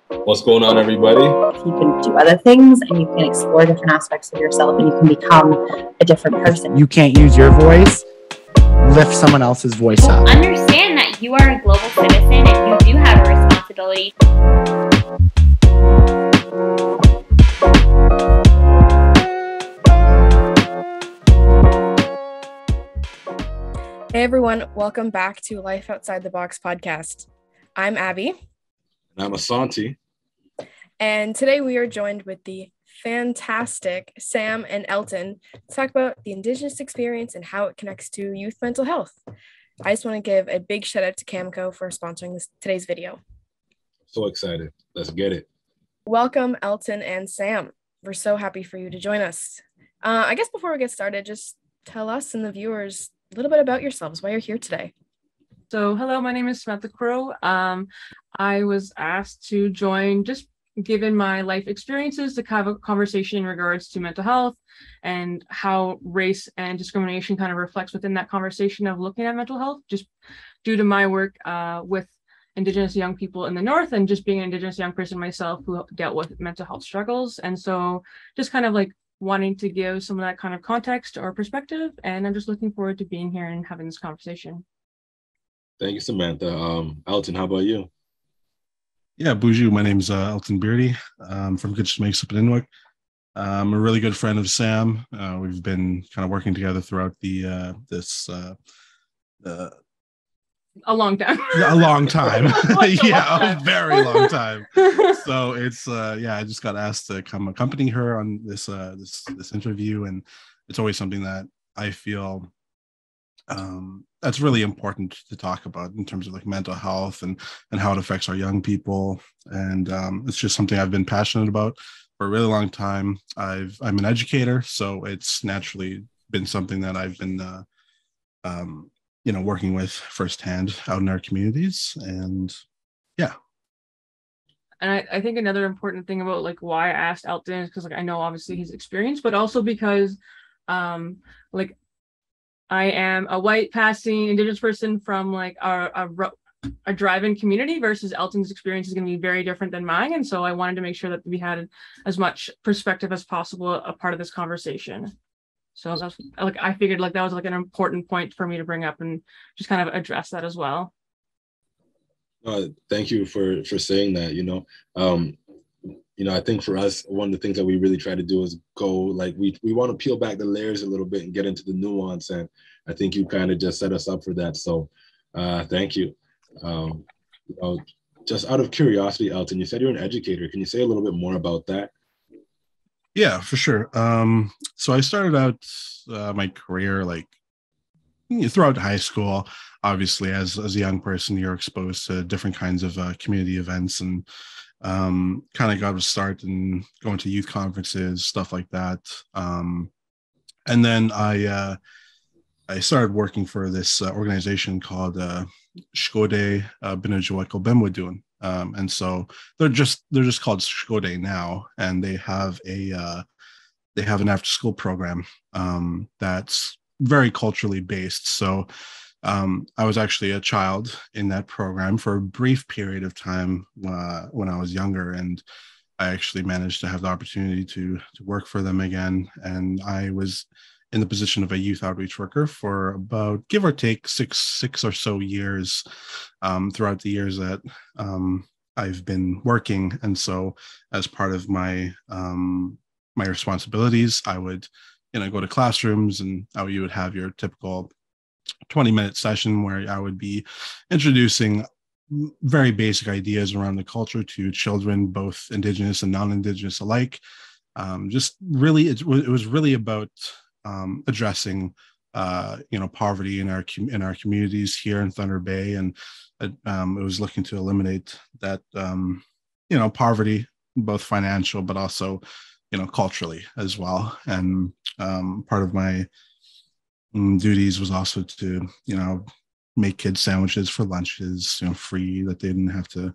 What's going on, everybody? If you can do other things and you can explore different aspects of yourself and you can become a different person. You can't use your voice, lift someone else's voice up. Understand that you are a global citizen and you do have a responsibility. Hey everyone, welcome back to Life Outside the Box podcast. I'm Abby. And I'm Asante. And today we are joined with the fantastic Sam and Elton to talk about the Indigenous experience and how it connects to youth mental health. I just want to give a big shout out to Camco for sponsoring today's video. So excited. Let's get it. Welcome, Elton and Sam. We're so happy for you to join us. I guess before we get started, just tell us and the viewers a little bit about yourselves, why you're here today. So hello, my name is Samantha Crowe. I was asked to join, just given my life experiences, to have a conversation in regards to mental health and how race and discrimination kind of reflects within that conversation of looking at mental health, just due to my work with Indigenous young people in the North and just being an Indigenous young person myself who dealt with mental health struggles. And so just kind of like wanting to give some of that kind of context or perspective. And I'm just looking forward to being here and having this conversation. Thank you, Samantha. Elton, how about you? Yeah, bonjour. My name's Elton Beardy. I'm from Makes Up in Inwook. I'm a really good friend of Sam. We've been kind of working together throughout A long time. A long time. Yeah, a very long time. So it's I just got asked to come accompany her on this interview, and it's always something that I feel that's really important to talk about in terms of like mental health and how it affects our young people. And it's just something I've been passionate about for a really long time. I'm an educator, so it's naturally been something that I've been working with firsthand out in our communities. And yeah. And I think another important thing about like why I asked Elton is because like I know obviously his experience, but also because like I am a white passing Indigenous person from like a drive-in community versus Elton's experience is going to be very different than mine. And so I wanted to make sure that we had as much perspective as possible a part of this conversation. So that's like I figured like that was like an important point for me to bring up and just kind of address that as well. Thank you for saying that. I think for us, one of the things that we really try to do is go like we want to peel back the layers a little bit and get into the nuance. And I think you kind of just set us up for that. So thank you. Just out of curiosity, Elton, you said you're an educator. Can you say a little bit more about that? Yeah, for sure. So I started out my career like throughout high school. Obviously, as a young person, you're exposed to different kinds of community events and kind of got a start in going to youth conferences, stuff like that. And then I started working for this organization called Shkode Binajaweko Bemwadun. And so they're just called Shkode now, and they have an after school program that's very culturally based. So I was actually a child in that program for a brief period of time when I was younger, and I actually managed to have the opportunity to work for them again. And I was in the position of a youth outreach worker for about, give or take, six or so years throughout the years that I've been working. And so as part of my my responsibilities, I would go to classrooms, and you would have your typical 20-minute session where I would be introducing very basic ideas around the culture to children, both Indigenous and non-Indigenous alike. Just really, it was really about addressing, poverty in our communities here in Thunder Bay, and it was looking to eliminate that, poverty, both financial but also, culturally as well. And part of my duties was also to, make kids sandwiches for lunches, free, that they didn't have to,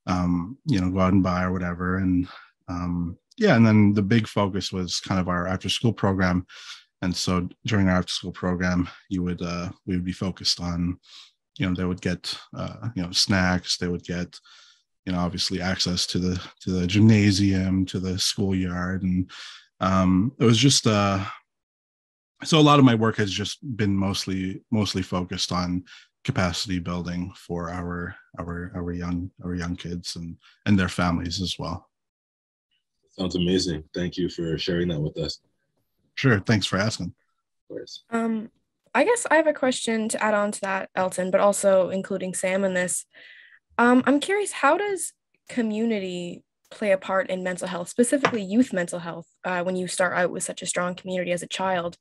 go out and buy or whatever. And and then the big focus was kind of our after school program. And so during our after school program, we would be focused on, they would get, snacks, they would get, obviously access to the gymnasium, to the schoolyard. And it was just so a lot of my work has just been mostly focused on capacity building for our young kids and their families as well. Sounds amazing. Thank you for sharing that with us. Sure. Thanks for asking. Of course. I guess I have a question to add on to that, Elton, but also including Sam in this. I'm curious, how does community play a part in mental health, specifically youth mental health, when you start out with such a strong community as a child?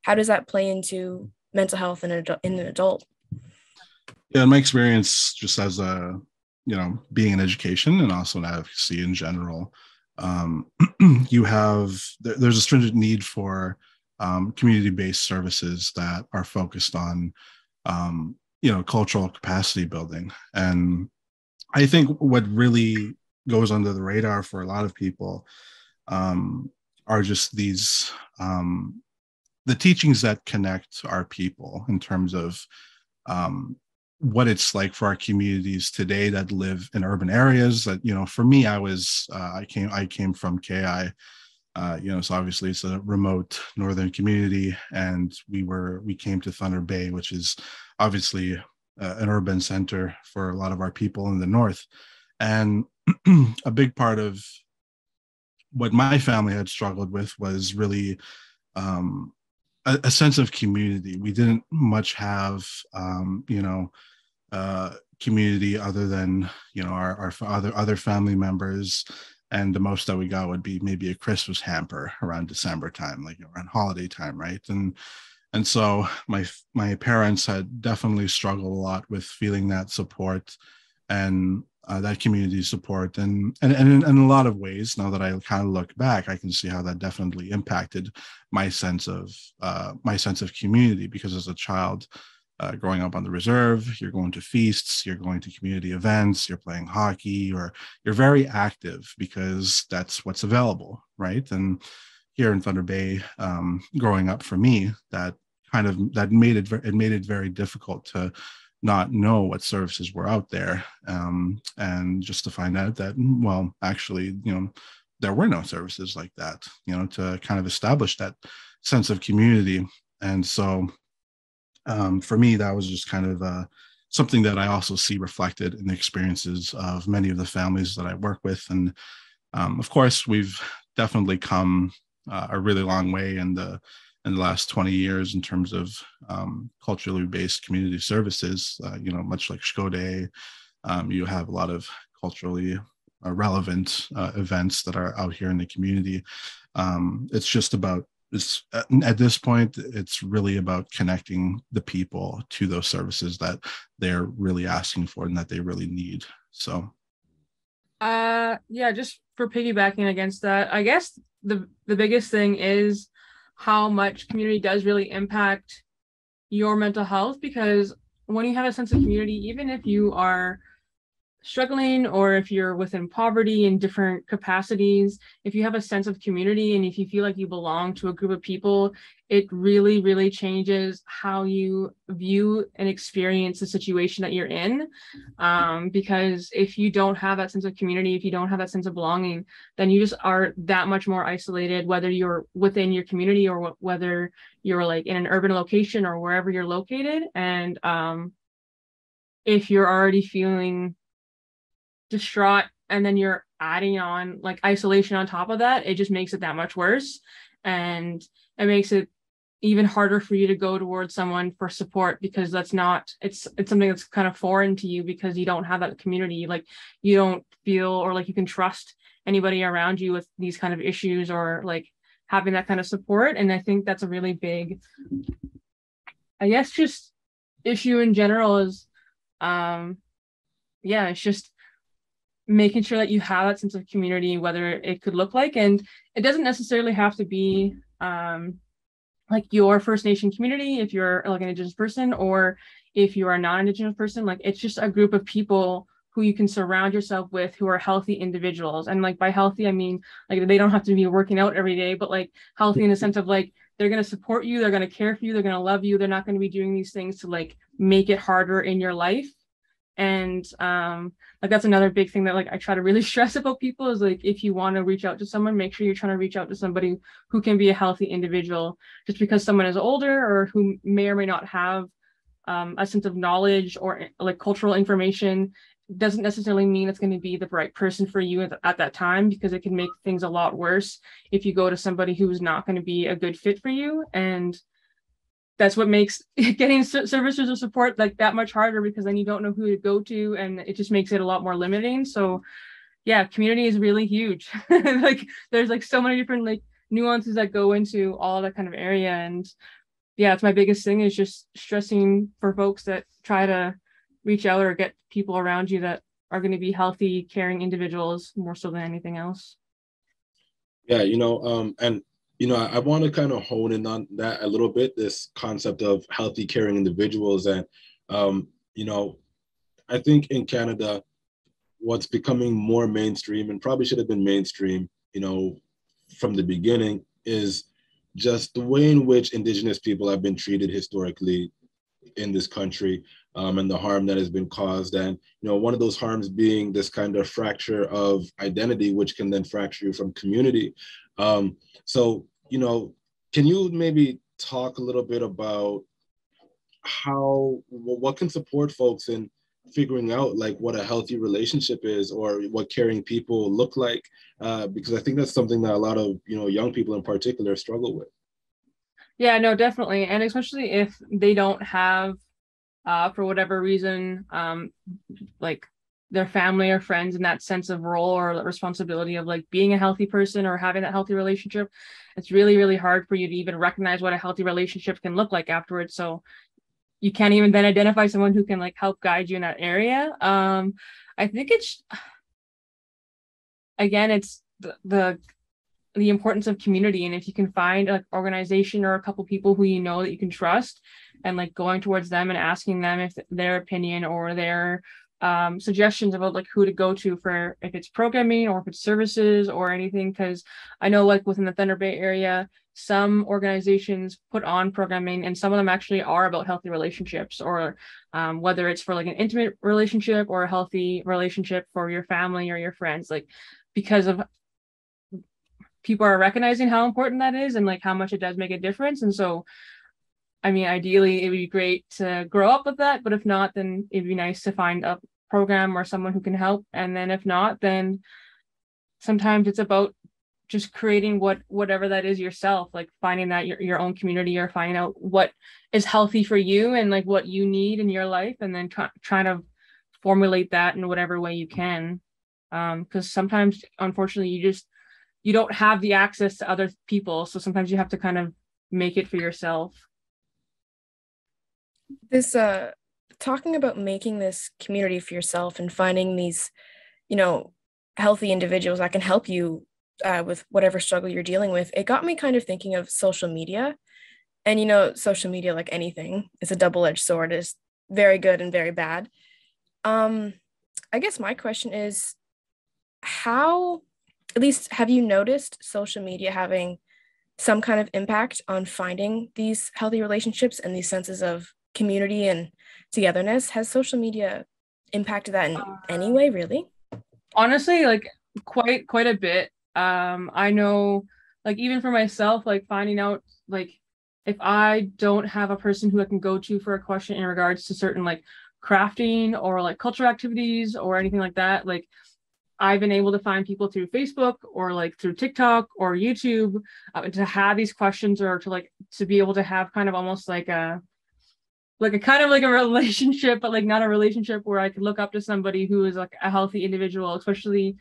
How does that play into mental health in an adult? Yeah, in my experience, just as being in education and also in advocacy in general, there's a stringent need for community-based services that are focused on cultural capacity building. And I think what really goes under the radar for a lot of people are just these the teachings that connect our people in terms of what it's like for our communities today that live in urban areas. That, for me, I came from KI, so obviously it's a remote northern community, and we came to Thunder Bay, which is obviously an urban center for a lot of our people in the north. And a big part of what my family had struggled with was really a sense of community. We didn't much have, community other than, our other family members. And the most that we got would be maybe a Christmas hamper around December time, like around holiday time, right? And so my parents had definitely struggled a lot with feeling that support and that community support. And in a lot of ways, now that I kind of look back, I can see how that definitely impacted my sense of community, because as a child, growing up on the reserve, you're going to feasts, you're going to community events, you're playing hockey, or you're very active because that's what's available, right? And here in Thunder Bay, growing up for me, that made it very difficult to not know what services were out there, and just to find out that, well, actually, there were no services like that, to kind of establish that sense of community. And so for me, that was just kind of something that I also see reflected in the experiences of many of the families that I work with. And of course, we've definitely come a really long way in the last 20 years in terms of culturally based community services. Much like Shkode, you have a lot of culturally relevant events that are out here in the community. At this point, it's really about connecting the people to those services that they're really asking for and that they really need. So just for piggybacking against that, I guess the biggest thing is how much community does really impact your mental health, because when you have a sense of community, even if you are struggling or if you're within poverty in different capacities, if you have a sense of community and if you feel like you belong to a group of people, it really, really changes how you view and experience the situation that you're in. Because if you don't have that sense of community, if you don't have that sense of belonging, then you just are that much more isolated, whether you're within your community or whether you're like in an urban location or wherever you're located. And if you're already feeling distraught and then you're adding on like isolation on top of that, it just makes it that much worse, and it makes it even harder for you to go towards someone for support, because it's something that's kind of foreign to you, because you don't have that community. Like, you don't feel or like you can trust anybody around you with these kind of issues, or like having that kind of support. And I think that's a really big, I guess, just issue in general is it's just making sure that you have that sense of community, whether it could look like, and it doesn't necessarily have to be like your First Nation community if you're like an Indigenous person, or if you are a non-Indigenous person. Like, it's just a group of people who you can surround yourself with who are healthy individuals. And like by healthy, I mean like they don't have to be working out every day, but like healthy in the sense of like they're going to support you, they're going to care for you, they're going to love you, they're not going to be doing these things to like make it harder in your life. And like that's another big thing that like I try to really stress about people is like, if you want to reach out to someone, make sure you're trying to reach out to somebody who can be a healthy individual. Just because someone is older or who may or may not have a sense of knowledge or like cultural information doesn't necessarily mean it's going to be the right person for you at that time, because it can make things a lot worse if you go to somebody who's not going to be a good fit for you. And that's what makes getting services or support like that much harder, because then you don't know who to go to, and it just makes it a lot more limiting. So yeah, community is really huge. Like there's like so many different like nuances that go into all that kind of area. And yeah, it's my biggest thing is just stressing for folks that try to reach out or get people around you that are going to be healthy, caring individuals more so than anything else. Yeah, and I want to kind of hone in on that a little bit, this concept of healthy, caring individuals. And, I think in Canada, what's becoming more mainstream and probably should have been mainstream, from the beginning, is just the way in which Indigenous people have been treated historically in this country, and the harm that has been caused. And, one of those harms being this kind of fracture of identity, which can then fracture you from community. So, can you maybe talk a little bit about what can support folks in figuring out like what a healthy relationship is, or what caring people look like? Because I think that's something that a lot of, young people in particular struggle with. Yeah, no, definitely. And especially if they don't have, for whatever reason, like their family or friends in that sense of role or responsibility of like being a healthy person or having that healthy relationship, it's really, really hard for you to even recognize what a healthy relationship can look like afterwards. So you can't even then identify someone who can like help guide you in that area. I think it's, again, it's the importance of community. And if you can find an organization or a couple people who that you can trust, and like going towards them and asking them if their opinion or their suggestions about like who to go to for if it's programming or if it's services or anything. Because I know like within the Thunder Bay area, some organizations put on programming, and some of them actually are about healthy relationships, or whether it's for like an intimate relationship or a healthy relationship for your family or your friends, like because of people are recognizing how important that is and like how much it does make a difference. And so, I mean, ideally it would be great to grow up with that, but if not, then it'd be nice to find a program or someone who can help. And then if not, then sometimes it's about just creating whatever that is yourself, like finding that your own community, or finding out what is healthy for you and like what you need in your life, and then trying to formulate that in whatever way you can. Because sometimes, unfortunately, you don't have the access to other people. So sometimes you have to kind of make it for yourself. This talking about making this community for yourself and finding these, healthy individuals that can help you with whatever struggle you're dealing with, it got me kind of thinking of social media. And, social media, like anything, is a double-edged sword. It's very good and very bad. I guess my question is, how, at least, have you noticed social media having some kind of impact on finding these healthy relationships and these senses of community and togetherness? Has social media impacted that in any way, really? Honestly, like quite a bit. I know, like even for myself, like finding out like if I don't have a person who I can go to for a question in regards to certain like crafting or like cultural activities or anything like that, like I've been able to find people through Facebook or like through TikTok or YouTube to have these questions, or to be able to have kind of almost like a kind of like a relationship, but like not a relationship, where I could look up to somebody who is like a healthy individual. Especially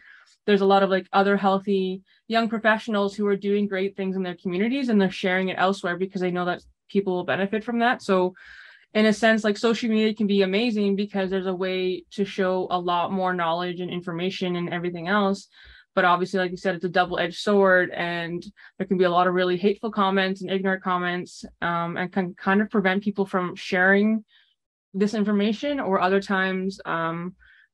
there's a lot of like other healthy young professionals who are doing great things in their communities, and they're sharing it elsewhere because they know that people will benefit from that. So in a sense, like social media can be amazing because there's a way to show a lot more knowledge and information and everything else. But obviously, like you said, it's a double-edged sword, and there can be a lot of really hateful comments and ignorant comments, and can kind of prevent people from sharing this information, or other times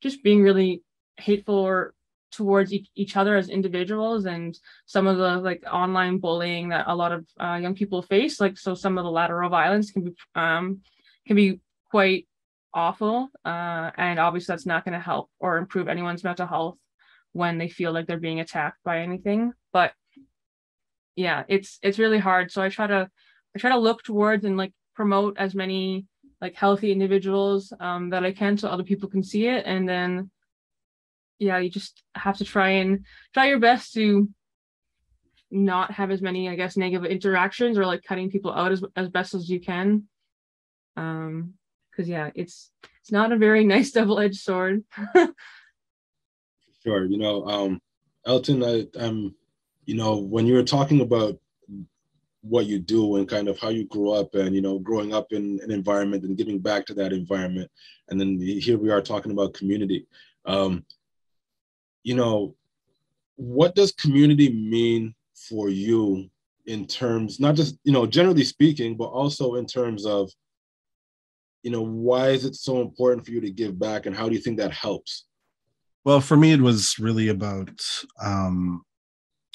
just being really hateful towards each other as individuals. And some of the like online bullying that a lot of young people face, like so some of the lateral violence can be quite awful. And obviously that's not going to help or improve anyone's mental health when they feel like they're being attacked by anything. But yeah, it's really hard. So I try to look towards and like promote as many like healthy individuals that I can, so other people can see it. And then yeah, you just have to try your best to not have as many, I guess, negative interactions, or like cutting people out as best as you can. Because yeah, it's not a very nice double-edged sword. Sure. Elton, I'm, when you were talking about what you do and kind of how you grew up and, growing up in an environment and giving back to that environment. And then here we are talking about community. What does community mean for you in terms, not just, generally speaking, but also in terms of, why is it so important for you to give back, and how do you think that helps? Well, for me, it was really about,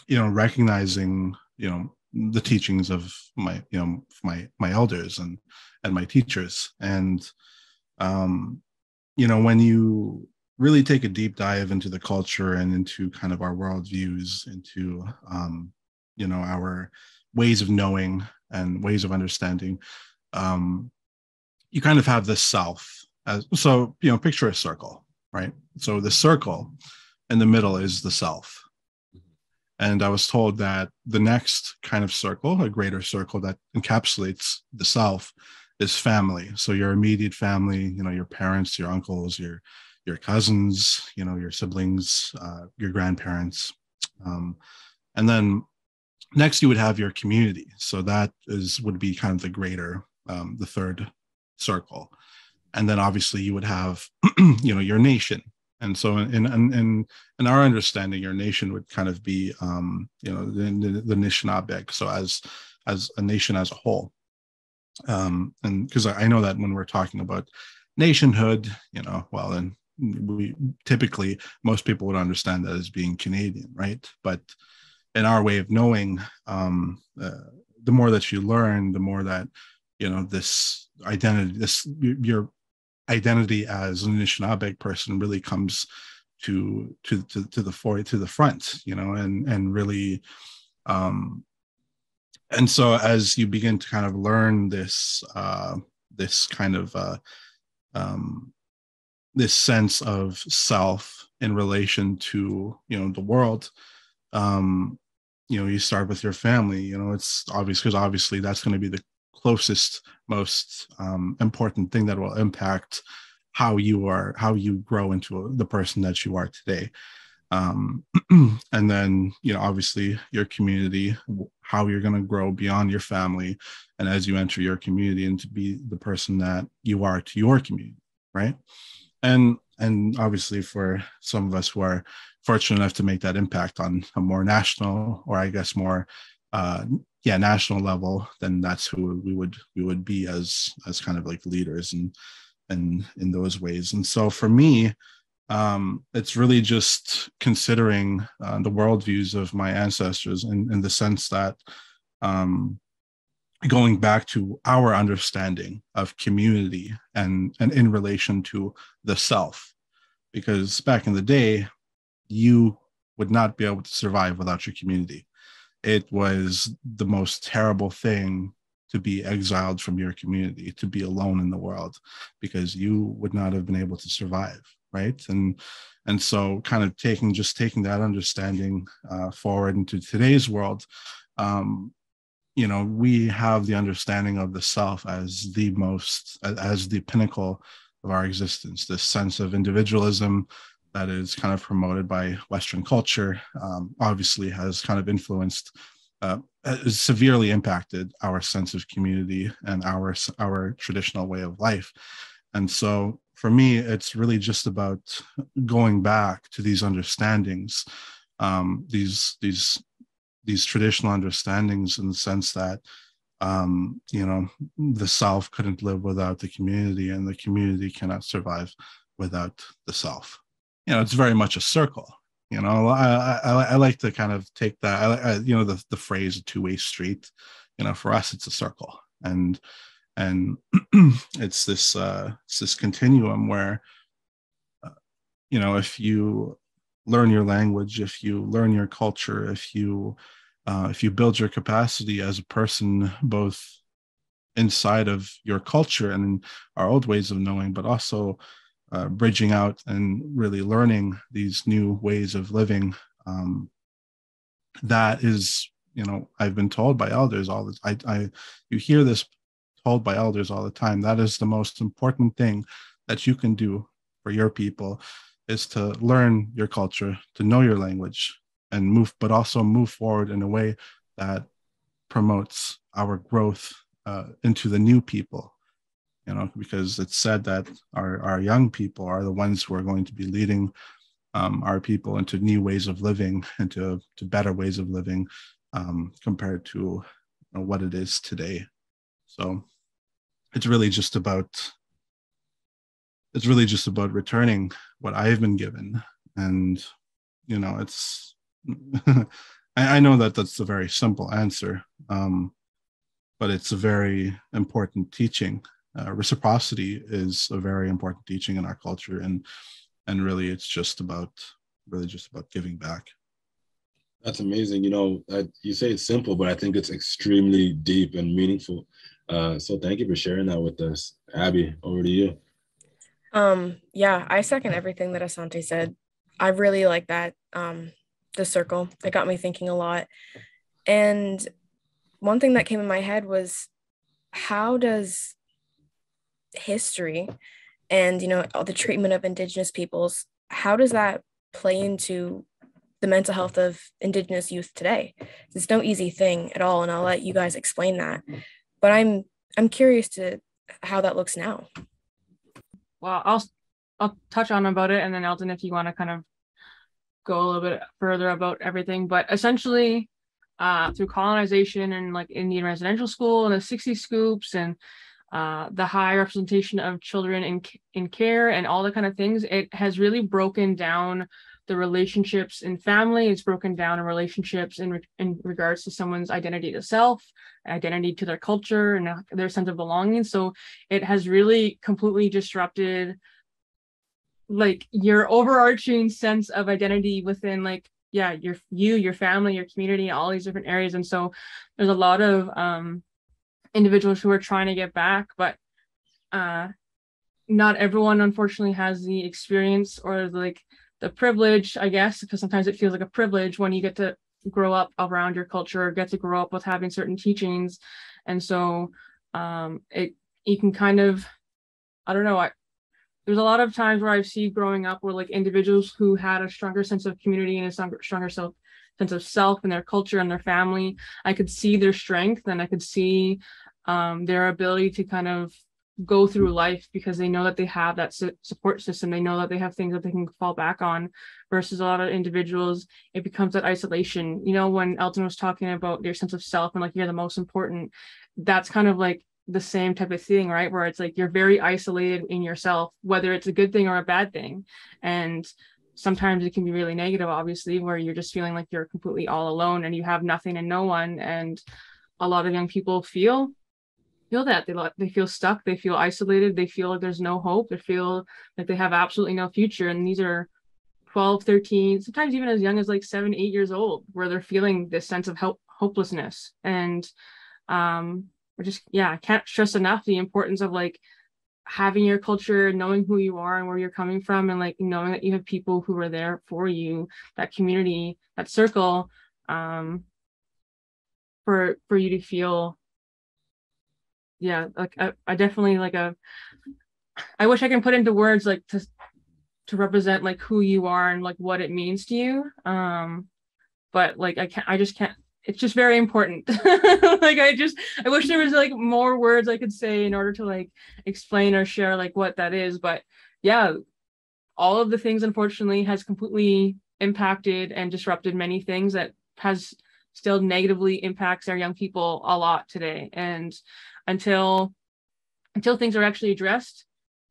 recognizing, the teachings of my elders and my teachers. And, when you really take a deep dive into the culture and into kind of our worldviews, into, our ways of knowing and ways of understanding, you kind of have this self. So, picture a circle, right? So the circle in the middle is the self. And I was told that the next kind of circle, a greater circle that encapsulates the self, is family. So your immediate family, your parents, your uncles, your cousins, your siblings, your grandparents. And then next you would have your community. So that would be kind of the greater, the third circle. And then obviously you would have, your nation. And so in our understanding, your nation would kind of be, the Anishnaabe. So as a nation as a whole. And because I know that when we're talking about nationhood, then we typically, most people would understand that as being Canadian, right? But in our way of knowing, the more that you learn, the more that, this identity, your identity as an Anishinaabe person really comes to the front, and really, and so as you begin to kind of learn this kind of this sense of self in relation to, the world, you start with your family. It's obvious, because obviously that's going to be the closest, most important thing that will impact how you grow into the person that you are today. And then, obviously your community, how you're going to grow beyond your family, and as you enter your community, and to be the person that you are to your community, right? And obviously for some of us who are fortunate enough to make that impact on a more national, or I guess more national level, then that's who we would be as kind of like leaders and in those ways. And so for me, it's really just considering the worldviews of my ancestors in the sense that going back to our understanding of community and in relation to the self, because back in the day, you would not be able to survive without your community. It was the most terrible thing to be exiled from your community, to be alone in the world, because you would not have been able to survive, right? And so kind of taking that understanding forward into today's world, we have the understanding of the self as the pinnacle of our existence, this sense of individualism that is kind of promoted by Western culture, obviously has kind of influenced, severely impacted our sense of community and our traditional way of life. And so for me, it's really just about going back to these understandings, these traditional understandings, in the sense that, the self couldn't live without the community, and the community cannot survive without the self. It's very much a circle. I like to kind of take that, the phrase "a two-way street." For us, it's a circle, and And it's this continuum where, if you learn your language, if you learn your culture, if you build your capacity as a person, both inside of your culture and our old ways of knowing, but also bridging out and really learning these new ways of living. That is, I've been told by elders all this. You hear this told by elders all the time. That is the most important thing that you can do for your people, is to learn your culture, to know your language, and but also move forward in a way that promotes our growth into the new people. Because it's said that our young people are the ones who are going to be leading our people into new ways of living, into better ways of living, compared to what it is today. So it's really just about returning what I've been given. And it's I know that that's a very simple answer, but it's a very important teaching. Reciprocity is a very important teaching in our culture, and really it's just about giving back. That's amazing. You say it's simple, but I think it's extremely deep and meaningful. So thank you for sharing that with us. Abby, over to you. Yeah, I second everything that Asante said. I really like that, the circle. It got me thinking a lot. And one thing that came in my head was, how does history and, the treatment of Indigenous peoples, how does that play into the mental health of Indigenous youth today? It's no easy thing at all, and I'll let you guys explain that. But I'm curious to how that looks now. Well, I'll touch on about it, and then Elton, if you want to kind of go a little bit further about everything. But essentially, through colonization and like Indian residential school and the 60 scoops and the high representation of children in care and all the kind of things, it has really broken down the relationships in family. It's broken down in relationships in regards to someone's identity to self, identity to their culture, and their sense of belonging. So it has really completely disrupted like your overarching sense of identity within your family, your community, all these different areas. And so there's a lot of individuals who are trying to get back, but not everyone unfortunately has the experience or like the privilege, I guess, because sometimes it feels like a privilege when you get to grow up around your culture, get to grow up with having certain teachings. And so you can kind of, I don't know, there's a lot of times where I've seen growing up where like individuals who had a stronger sense of community and a stronger sense of self and their culture and their family, I could see their strength, and I could see their ability to kind of go through life because they know that they have that support system. They know that they have things that they can fall back on, versus a lot of individuals, it becomes that isolation. When Elton was talking about your sense of self and like you're the most important, that's kind of like the same type of thing, right? Where it's like you're very isolated in yourself, whether it's a good thing or a bad thing. And sometimes it can be really negative, obviously, where you're just feeling like you're completely all alone and you have nothing and no one. And a lot of young people feel that they feel stuck, they feel isolated, they feel like there's no hope, they feel like they have absolutely no future. And these are 12, 13, sometimes even as young as like 7, 8 years old, where they're feeling this sense of hopelessness. And I can't stress enough the importance of like having your culture, knowing who you are and where you're coming from, and like knowing that you have people who are there for you, that community, that circle, for you to feel, like I definitely like I wish I can put into words like to represent like who you are and like what it means to you, but like I just can't. It's just very important. Like I wish there was like more words I could say in order to like explain or share like what that is. But yeah, all of the things unfortunately has completely impacted and disrupted many things that has still negatively impacts our young people a lot today. And until things are actually addressed,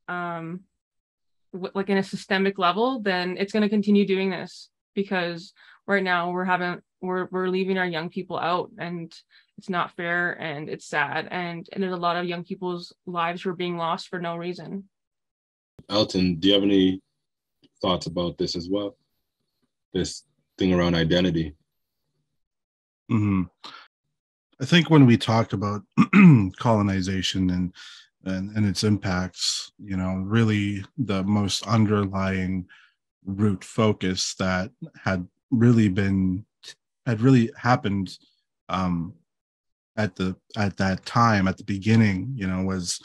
like in a systemic level, then it's going to continue doing this, because right now we're leaving our young people out, and it's not fair, and it's sad, and there's a lot of young people's lives who are being lost for no reason. Elton, do you have any thoughts about this as well? This thing around identity? Mm-hmm. I think when we talk about colonization and its impacts, really the most underlying root focus that had really happened at that time, at the beginning, was,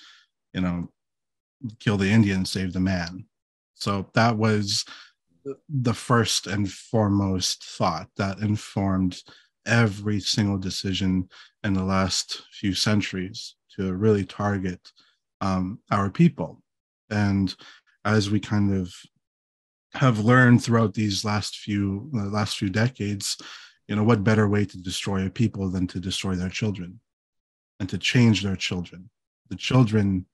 kill the Indian, save the man. So that was the first and foremost thought that informed every single decision in the last few centuries to really target our people. And as we kind of have learned throughout these last few decades, what better way to destroy a people than to destroy their children and to change their children. The children,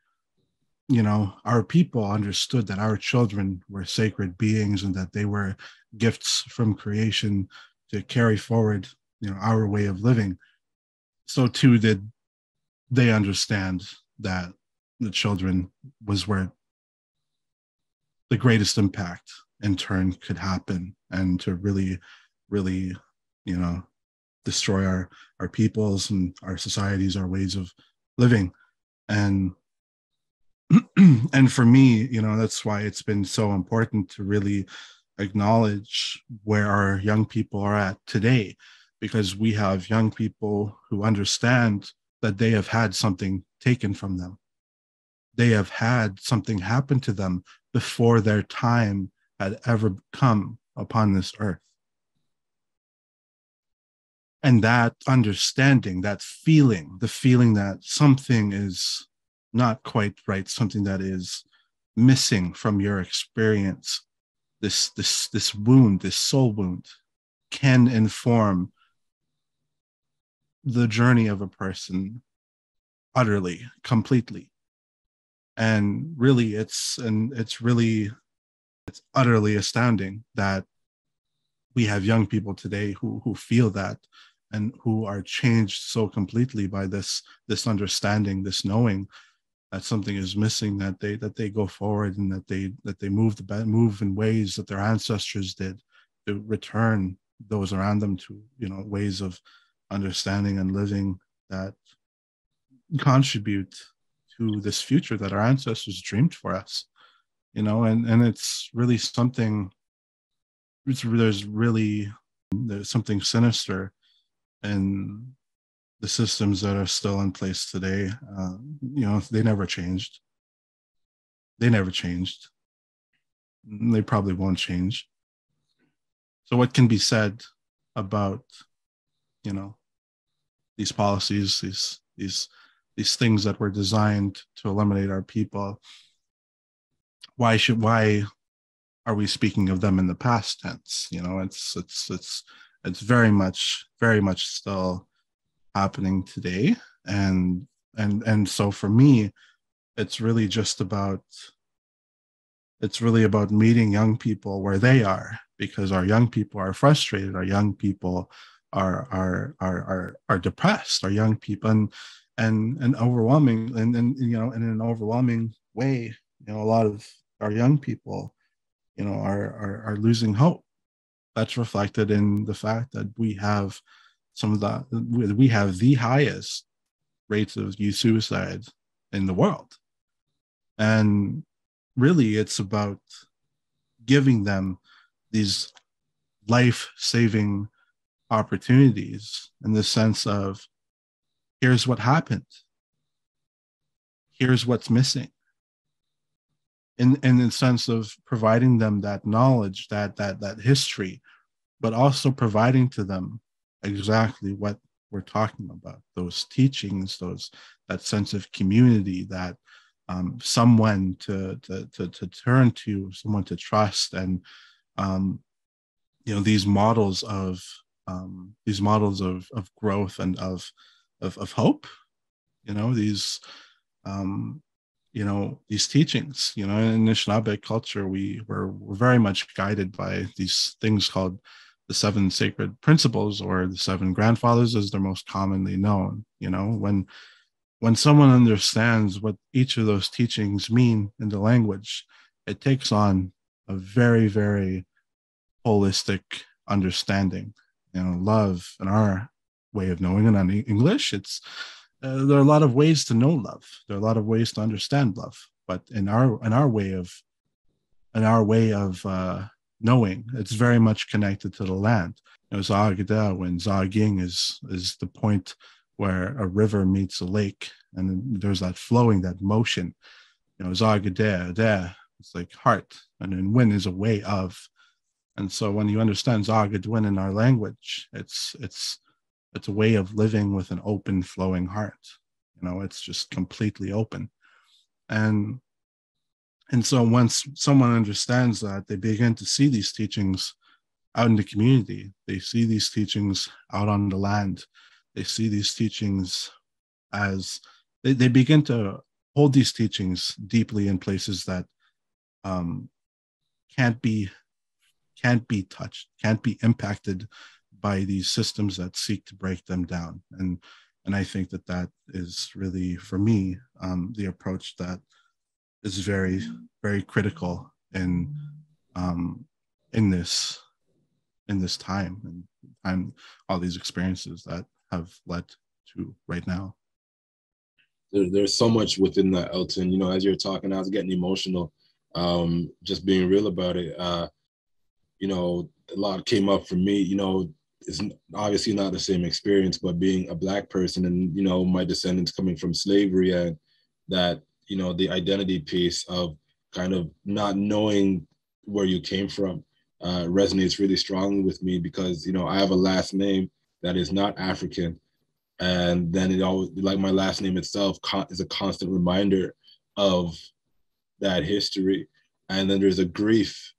our people understood that our children were sacred beings and that they were gifts from creation to carry forward, our way of living. So too did they understand that the children was where the greatest impact in turn could happen, and to really, really, destroy our peoples and our societies, our ways of living. And and for me, that's why it's been so important to really acknowledge where our young people are at today, because we have young people who understand that they have had something taken from them. They have had something happen to them before their time had ever come upon this earth. And that understanding, that feeling, the feeling that something is not quite right, something that is missing from your experience, this wound, this soul wound, can inform the journey of a person utterly, completely. And really, it's utterly astounding that we have young people today who feel that and who are changed so completely by this understanding, this knowing that something is missing, that they go forward and that they move in ways that their ancestors did, to return those around them to ways of understanding and living that contribute to this future that our ancestors dreamed for us. And it's really something. There's something sinister in the systems that are still in place today. They never changed. They probably won't change. So what can be said about, these policies, these things that were designed to eliminate our people? Why are we speaking of them in the past tense? It's very much still happening today. And so for me, it's really about meeting young people where they are, because our young people are frustrated, our young people are depressed, our young people and overwhelming, and in an overwhelming way, a lot of our young people are losing hope. That's reflected in the fact that we have the highest rates of youth suicide in the world. And really, it's about giving them these life-saving opportunities in the sense of, here's what happened. Here's what's missing. In the sense of providing them that knowledge, that history, but also providing to them exactly what we're talking about, those teachings, that sense of community, that someone to turn to, someone to trust, and these models of growth and of hope, these teachings. In Anishnaabe culture, we're very much guided by these things called seven sacred principles, or the seven grandfathers as they're most commonly known. When someone understands what each of those teachings mean in the language, it takes on a very, very holistic understanding. Love in our way of knowing it in English, it's there are a lot of ways to know love. There are a lot of ways to understand love, but in our way of knowing, it's very much connected to the land. Zagada, when Zaging is the point where a river meets a lake, and there's that flowing, that motion. Zagada, there, it's like heart, and then win is a way of. And so when you understand Zagadwin in our language, it's a way of living with an open, flowing heart. It's just completely open. And so once someone understands that, they begin to see these teachings out in the community. They see these teachings out on the land. They see these teachings as they begin to hold these teachings deeply in places that can't be touched, can't be impacted by these systems that seek to break them down. And I think that is really, for me, the approach that is very, very critical in this time and all these experiences that have led to right now. There's so much within that, Elton. As you're talking, I was getting emotional, just being real about it. A lot came up for me. It's obviously not the same experience, but being a Black person and, my descendants coming from slavery, and that, the identity piece of kind of not knowing where you came from resonates really strongly with me, because, I have a last name that is not African. And then it always, like my last name itself, is a constant reminder of that history. And then there's a grief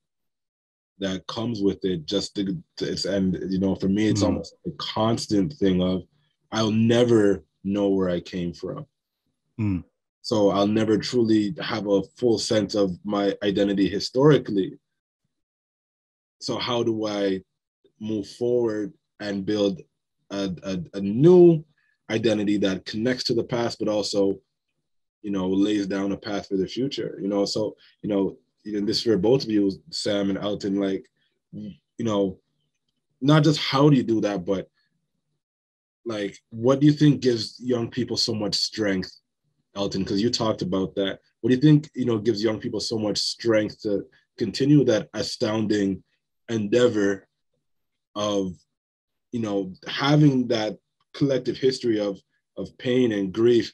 that comes with it. For me, it's almost a constant thing of, I'll never know where I came from. So I'll never truly have a full sense of my identity historically. So how do I move forward and build a new identity that connects to the past, but also, lays down a path for the future? So, this for both of you, Sam and Elton, like, not just how do you do that, but like, what do you think gives young people so much strength, Elton? Because you talked about that. What do you think, gives young people so much strength to continue that astounding endeavor of, having that collective history of pain and grief,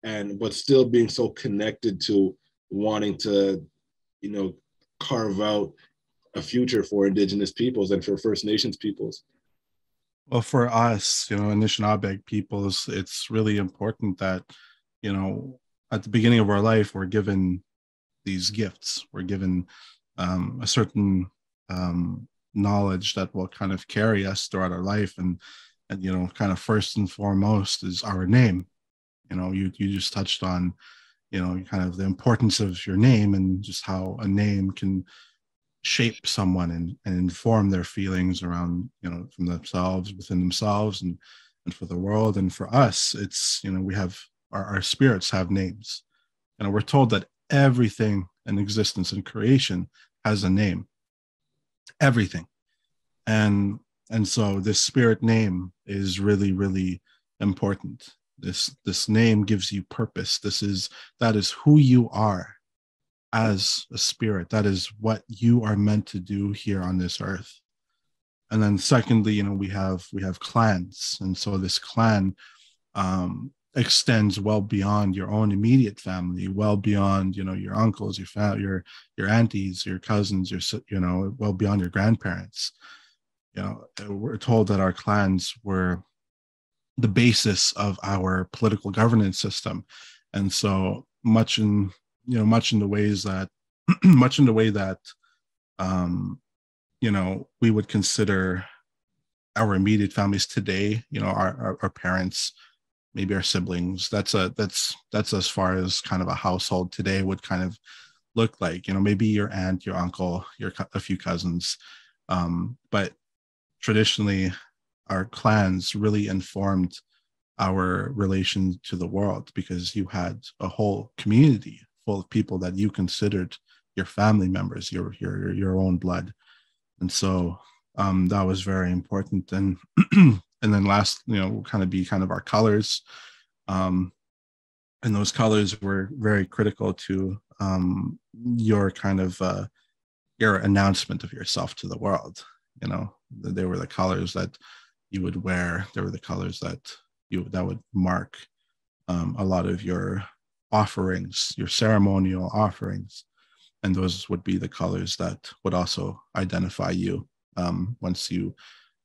but still being so connected to wanting to, carve out a future for Indigenous peoples and for First Nations peoples? Well, for us, Anishnaabe peoples, it's really important that, at the beginning of our life, we're given these gifts. We're given a certain knowledge that will kind of carry us throughout our life. And kind of first and foremost is our name. You just touched on, kind of the importance of your name and just how a name can shape someone and inform their feelings around, from themselves, within themselves, and for the world. And for us, it's, we have our spirits have names. We're told that everything in existence and creation has a name. Everything. And so this spirit name is really, really important. This name gives you purpose. That is who you are as a spirit. That is what you are meant to do here on this earth. And then secondly, we have clans. And so this clan extends well beyond your own immediate family, well beyond, your uncles, your aunties, your cousins, well beyond your grandparents. We're told that our clans were the basis of our political governance system. And so much in the ways that we would consider our immediate families today, our parents, maybe our siblings. That's as far as kind of a household today would kind of look like. Maybe your aunt, your uncle, a few cousins. But traditionally our clans really informed our relation to the world, because you had a whole community full of people that you considered your family members, your own blood. And so that was very important. And and then last, will kind of our colors. And those colors were very critical to your your announcement of yourself to the world. They were the colors that you would wear. They were the colors that would mark a lot of your offerings, your ceremonial offerings. And those would be the colors that would also identify you once you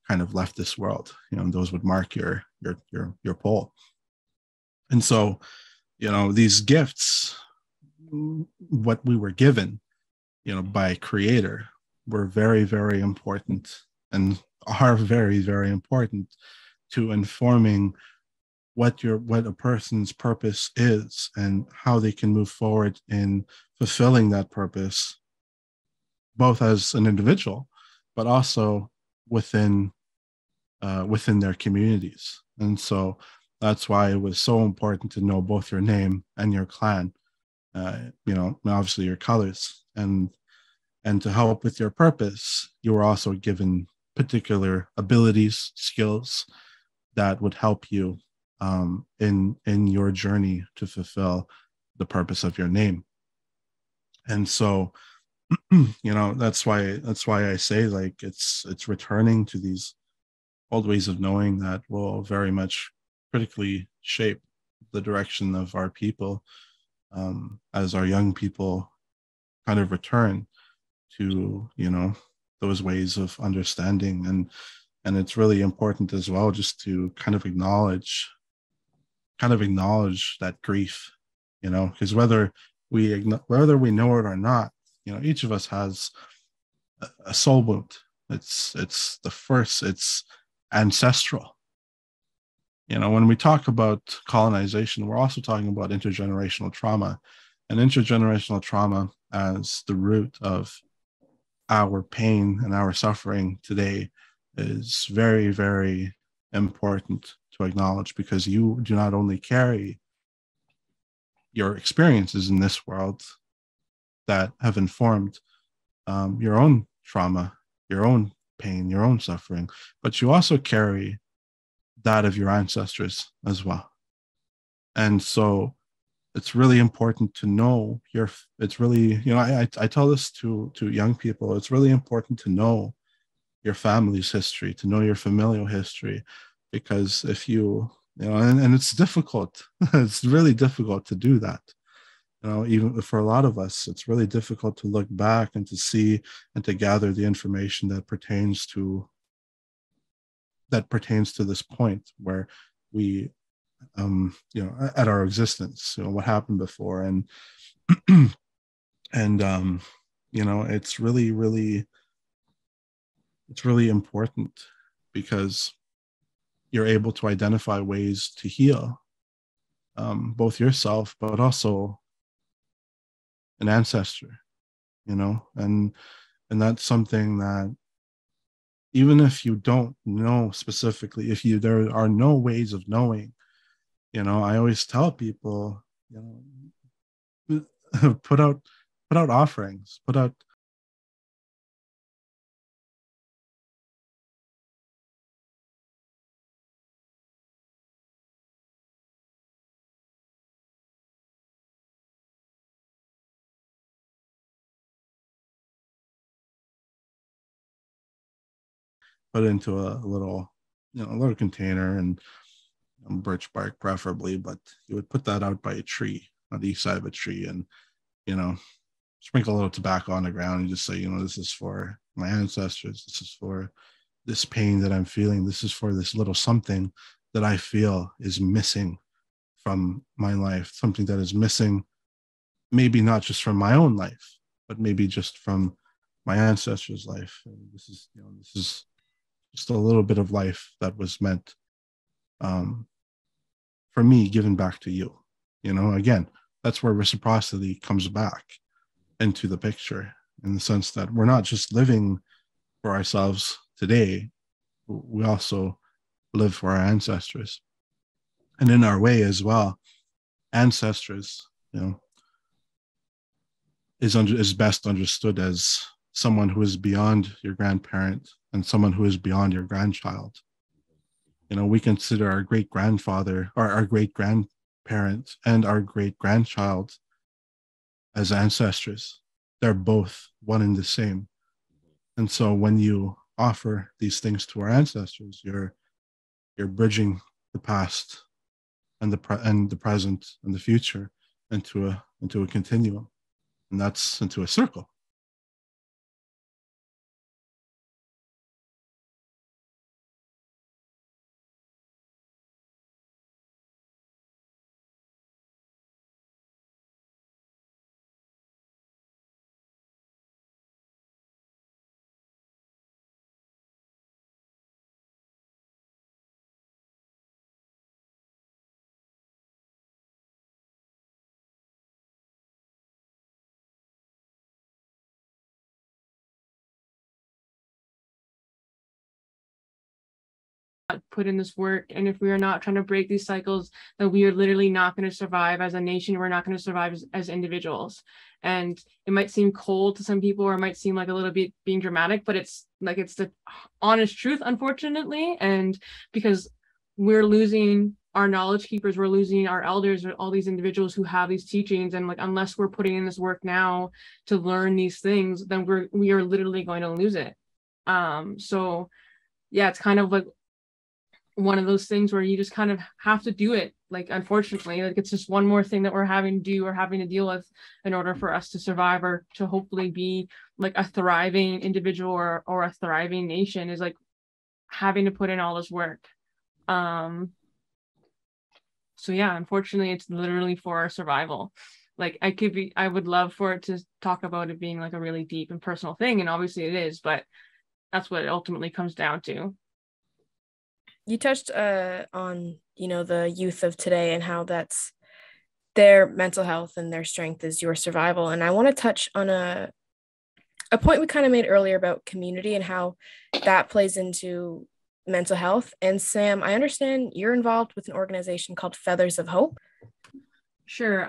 kind of left this world. Those would mark your pole. And so, these gifts, what we were given, by Creator, were very, very important, and are very, very important to informing what a person's purpose is and how they can move forward in fulfilling that purpose, both as an individual, but also within their communities. And so that's why it was so important to know both your name and your clan, obviously your colors, and to help with your purpose. You were also given particular abilities, skills that would help you in your journey to fulfill the purpose of your name. And so, that's why I say, like, it's returning to these old ways of knowing that will very much critically shape the direction of our people as our young people kind of return to those ways of understanding. And it's really important as well just to kind of acknowledge that grief, because whether we know it or not, each of us has a soul wound. It's ancestral. When we talk about colonization, we're also talking about intergenerational trauma, and intergenerational trauma as the root of our pain and our suffering today is very, very important to acknowledge, because you do not only carry your experiences in this world that have informed your own trauma, your own pain, your own suffering, but you also carry that of your ancestors as well. And so it's really important to know it's really, I tell this to young people, it's really important to know your family's history, to know your familial history, because if and it's difficult, it's really difficult to do that. Even for a lot of us, it's really difficult to look back and to see and to gather the information that pertains to this point where we, at our existence, what happened before. And, and, it's really, really, it's really important, because you're able to identify ways to heal both yourself, but also an ancestor, and that's something that, even if you don't know specifically, there are no ways of knowing, I always tell people, put out offerings, put into a little container, and birch bark preferably, but you would put that out by a tree, on the east side of a tree, and sprinkle a little tobacco on the ground and just say, this is for my ancestors, this is for this pain that I'm feeling, this is for this little something that I feel is missing from my life, something that is missing, maybe not just from my own life, but maybe just from my ancestors' life. And this is just a little bit of life that was meant for me, given back to you. Again, that's where reciprocity comes back into the picture, in the sense that we're not just living for ourselves today, we also live for our ancestors. And in our way as well, ancestors, is best understood as someone who is beyond your grandparent and someone who is beyond your grandchild. We consider our great grandfather or our great grandparent and our great grandchild as ancestors. They're both one and the same. And so when you offer these things to our ancestors, you're bridging the past and the present and the future into a continuum, and that's into a circle. Put in this work, and if we are not trying to break these cycles, then we are literally not going to survive as a nation. We're not going to survive as individuals. And it might seem cold to some people, or it might seem like a little bit being dramatic, but it's the honest truth, unfortunately. And because we're losing our knowledge keepers, we're losing our elders, or all these individuals who have these teachings, and unless we're putting in this work now to learn these things, then we are literally going to lose it. So yeah, it's kind of like one of those things where you just kind of have to do it. Unfortunately, it's just one more thing that we're having to do or having to deal with in order for us to survive, or to hopefully be a thriving individual or a thriving nation, is having to put in all this work. So yeah, unfortunately, it's literally for our survival. I would love for it to talk about it being a really deep and personal thing, and obviously it is, but that's what it ultimately comes down to. You touched on, the youth of today and how that's their mental health and their strength is your survival. And I want to touch on a point we kind of made earlier about community and how that plays into mental health. And Sam, I understand you're involved with an organization called Feathers of Hope. Sure.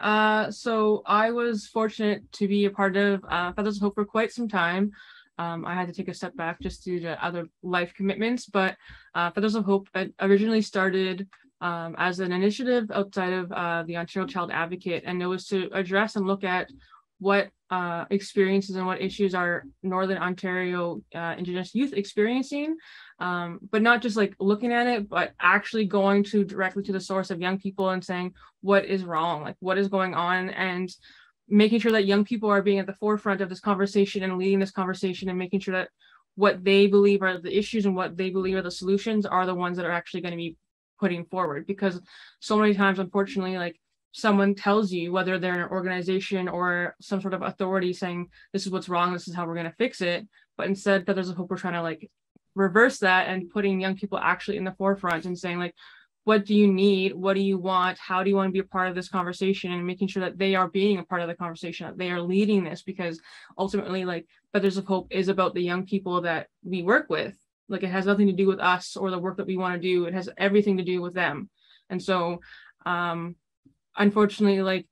So I was fortunate to be a part of Feathers of Hope for quite some time. I had to take a step back just due to other life commitments, but Feathers of Hope originally started as an initiative outside of the Ontario Child Advocate, and it was to address and look at what experiences and what issues are Northern Ontario Indigenous youth experiencing, but not just looking at it, but actually going directly to the source of young people and saying what is wrong, what is going on, and making sure that young people are being at the forefront of this conversation and leading this conversation, and making sure that what they believe are the issues and what they believe are the solutions are the ones that are actually going to be putting forward. Because so many times, unfortunately, someone tells you, whether they're an organization or some sort of authority, saying this is what's wrong, this is how we're going to fix it, but instead Feathers of Hope, we're trying to reverse that and putting young people actually in the forefront and saying what do you need? What do you want? How do you want to be a part of this conversation? And making sure that they are being a part of the conversation, that they are leading this, because ultimately, Feathers of Hope is about the young people that we work with. It has nothing to do with us or the work that we want to do. It has everything to do with them. And so, unfortunately,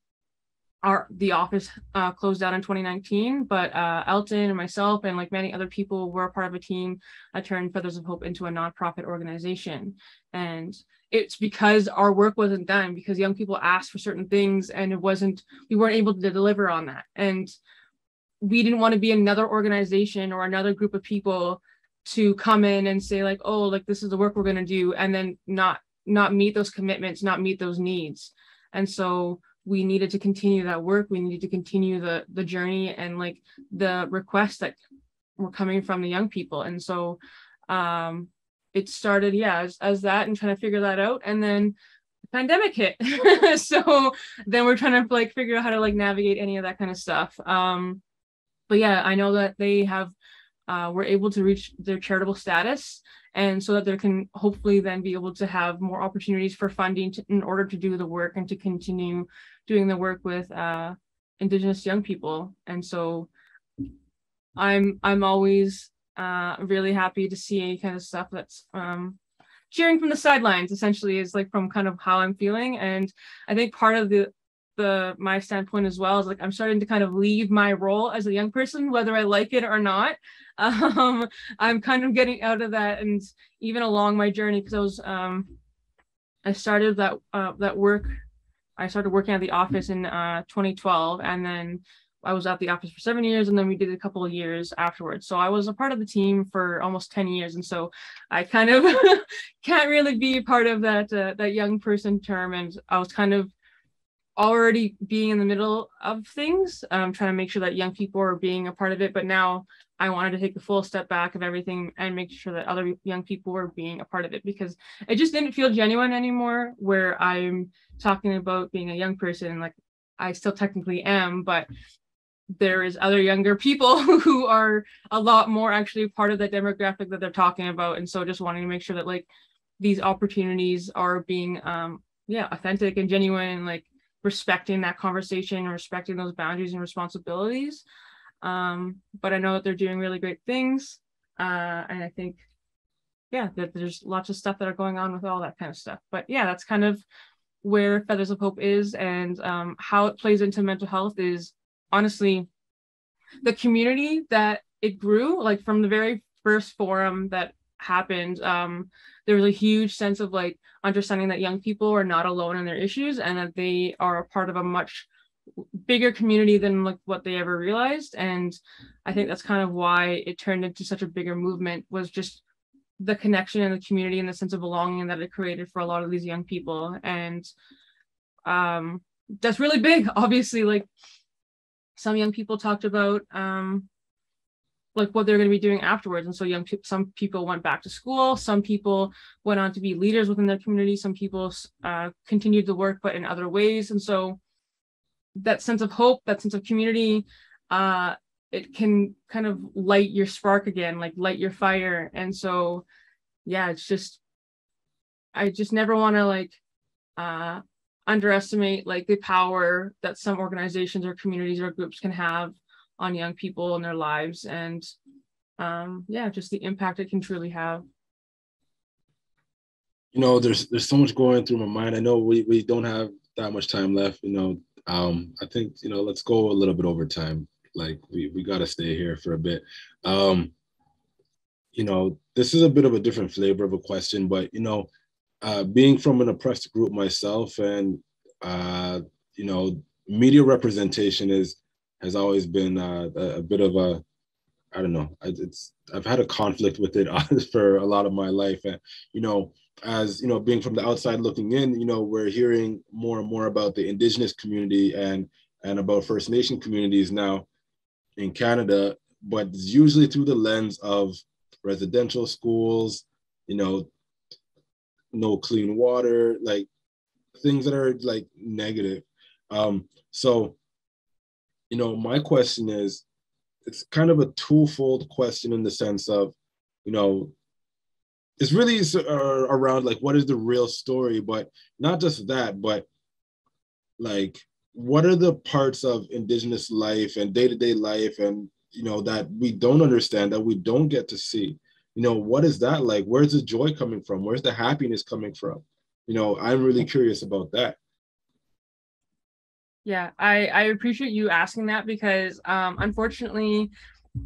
the office closed down in 2019, but Elton and myself and many other people were a part of a team that turned Feathers of Hope into a nonprofit organization. And it's because our work wasn't done, because young people asked for certain things and we weren't able to deliver on that. And we didn't want to be another organization or another group of people to come in and say this is the work we're going to do, and then not meet those commitments, not meet those needs. And so we needed to continue that work. We needed to continue the journey and the requests that were coming from the young people. And so it started, as that, and trying to figure that out. And then the pandemic hit. So then we're trying to figure out how to navigate any of that kind of stuff. But yeah, I know that they were able to reach their charitable status, and so that they can hopefully then be able to have more opportunities for funding in order to do the work and to continue doing the work with Indigenous young people. And so I'm always really happy to see any kind of stuff that's cheering from the sidelines, essentially, is like from kind of how I'm feeling. And I think part of my standpoint as well is like I'm starting to kind of leave my role as a young person, whether I like it or not. I'm kind of getting out of that, and even along my journey, because I started that work. I started working at the office in 2012, and then I was at the office for 7 years, and then we did a couple of years afterwards. So I was a part of the team for almost 10 years, and so I kind of can't really be part of that young person term. And I was kind of already being in the middle of things, trying to make sure that young people are being a part of it. But now I wanted to take a full step back of everything and make sure that other young people were being a part of it, because it just didn't feel genuine anymore, where I'm talking about being a young person. Like, I still technically am, but there is other younger people who are a lot more actually part of that demographic that they're talking about. And so just wanting to make sure that like these opportunities are being authentic and genuine, and like respecting that conversation, respecting those boundaries and responsibilities. But I know that they're doing really great things. And I think, that there's lots of stuff that are going on with all that kind of stuff. But that's kind of where Feathers of Hope is, and how it plays into mental health is honestly the community that it grew. Like from the very first forum that happened, there was a huge sense of like understanding that young people are not alone in their issues, and that they are a part of a much bigger community than like what they ever realized. And I think that's kind of why it turned into such a bigger movement, was just the connection and the community and the sense of belonging that it created for a lot of these young people. And that's really big. Obviously, like some young people talked about like what they're going to be doing afterwards. And so some people went back to school, some people went on to be leaders within their community, some people continued the work, but in other ways. And so that sense of hope, that sense of community, it can kind of light your spark again, like light your fire. And so, it's just, I just never want to like underestimate like the power that some organizations or communities or groups can have on young people and their lives, and just the impact it can truly have. There's so much going through my mind. I know we don't have that much time left. I think let's go a little bit over time. Like we got to stay here for a bit. This is a bit of a different flavor of a question, but being from an oppressed group myself, and media representation has always been a bit of a, I don't know, I've had a conflict with it for a lot of my life. And as being from the outside looking in, we're hearing more and more about the Indigenous community and about First Nation communities now in Canada, but it's usually through the lens of residential schools, no clean water, like things that are like negative. So my question is, it's kind of a twofold question in the sense of, it's really around like, what is the real story? But not just that, but like, what are the parts of Indigenous life and day-to-day life and, that we don't understand, that we don't get to see? What is that like? Where's the joy coming from? Where's the happiness coming from? I'm really curious about that. Yeah, I appreciate you asking that, because unfortunately,